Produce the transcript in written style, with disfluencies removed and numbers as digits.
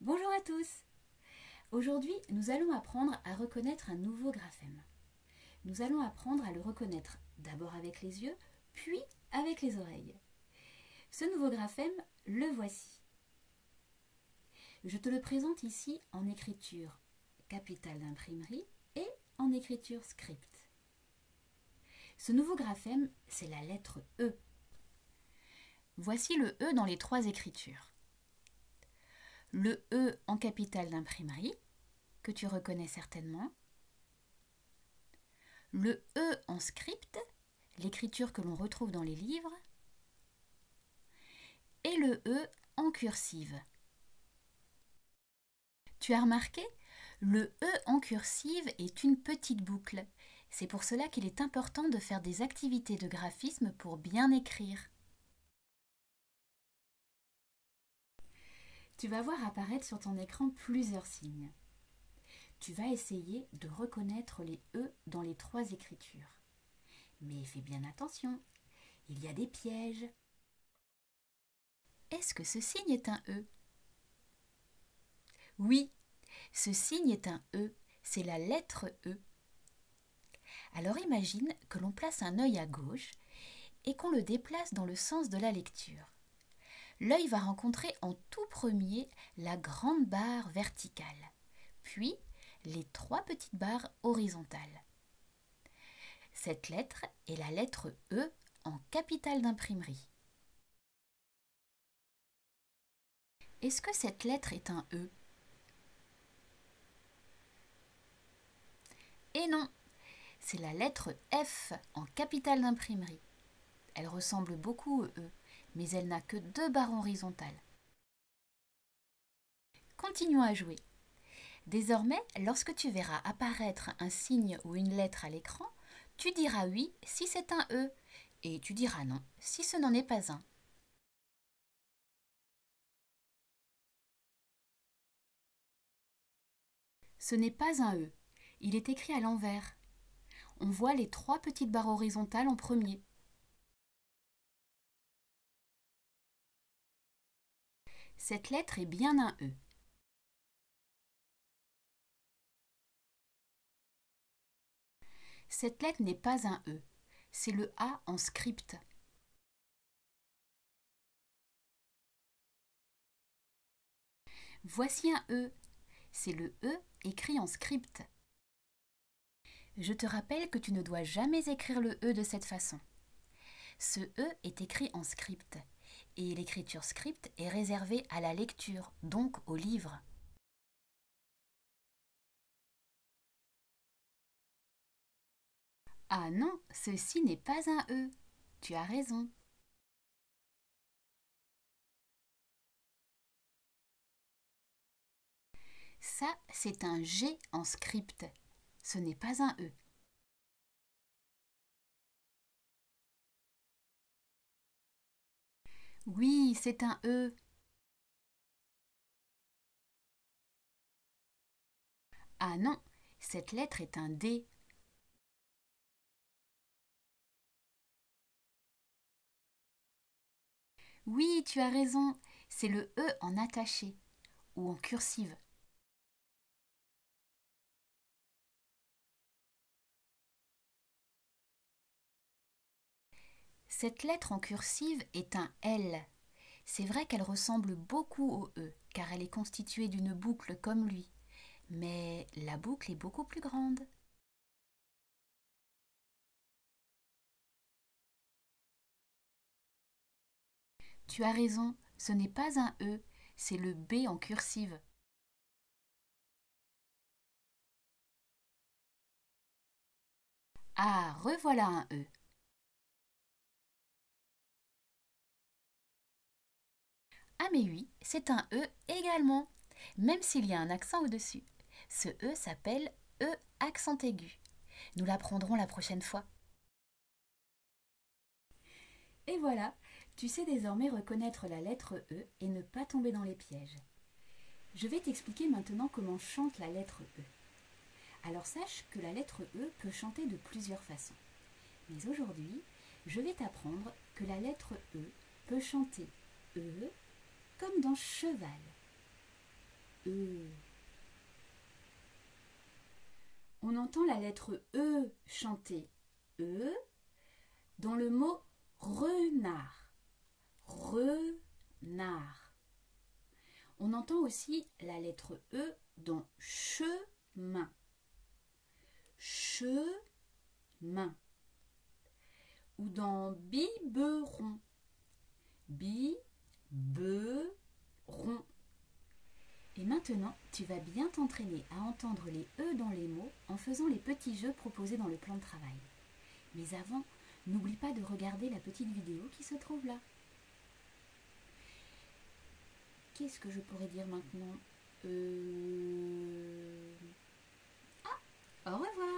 Bonjour à tous! Aujourd'hui, nous allons apprendre à reconnaître un nouveau graphème. Nous allons apprendre à le reconnaître d'abord avec les yeux, puis avec les oreilles. Ce nouveau graphème, le voici. Je te le présente ici en écriture capitale d'imprimerie et en écriture script. Ce nouveau graphème, c'est la lettre E. Voici le E dans les trois écritures. Le E en capitale d'imprimerie, que tu reconnais certainement. Le E en script, l'écriture que l'on retrouve dans les livres. Et le E en cursive. Tu as remarqué, le E en cursive est une petite boucle. C'est pour cela qu'il est important de faire des activités de graphisme pour bien écrire. Tu vas voir apparaître sur ton écran plusieurs signes. Tu vas essayer de reconnaître les E dans les trois écritures. Mais fais bien attention, il y a des pièges. Est-ce que ce signe est un E? Oui, ce signe est un E, c'est la lettre E. Alors imagine que l'on place un œil à gauche et qu'on le déplace dans le sens de la lecture. L'œil va rencontrer en tout premier la grande barre verticale, puis les trois petites barres horizontales. Cette lettre est la lettre E en capitale d'imprimerie. Est-ce que cette lettre est un E? Et non, c'est la lettre F en capitale d'imprimerie. Elle ressemble beaucoup au E, mais elle n'a que deux barres horizontales. Continuons à jouer. Désormais, lorsque tu verras apparaître un signe ou une lettre à l'écran, tu diras oui si c'est un E et tu diras non si ce n'en est pas un. Ce n'est pas un E. Il est écrit à l'envers. On voit les trois petites barres horizontales en premier. Cette lettre est bien un E. Cette lettre n'est pas un E. C'est le A en script. Voici un E. C'est le E écrit en script. Je te rappelle que tu ne dois jamais écrire le E de cette façon. Ce E est écrit en script et l'écriture script est réservée à la lecture, donc au livre. Ah non, ceci n'est pas un E. Tu as raison. Ça, c'est un G en script. Ce n'est pas un E. Oui, c'est un E. Ah non, cette lettre est un D. Oui, tu as raison, c'est le E en attaché ou en cursive. Cette lettre en cursive est un L. C'est vrai qu'elle ressemble beaucoup au E, car elle est constituée d'une boucle comme lui. Mais la boucle est beaucoup plus grande. Tu as raison, ce n'est pas un E, c'est le B en cursive. Ah, revoilà un E. Ah mais oui, c'est un E également, même s'il y a un accent au-dessus. Ce E s'appelle E accent aigu. Nous l'apprendrons la prochaine fois. Et voilà, tu sais désormais reconnaître la lettre E et ne pas tomber dans les pièges. Je vais t'expliquer maintenant comment chante la lettre E. Alors sache que la lettre E peut chanter de plusieurs façons. Mais aujourd'hui, je vais t'apprendre que la lettre E peut chanter E comme dans cheval. E. On entend la lettre E chanter E dans le mot renard. Renard. On entend aussi la lettre E dans chemin. Chemin. Ou dans biberon. Biberon. Et maintenant, tu vas bien t'entraîner à entendre les E dans les mots en faisant les petits jeux proposés dans le plan de travail. Mais avant, n'oublie pas de regarder la petite vidéo qui se trouve là. Qu'est-ce que je pourrais dire maintenant? Au revoir!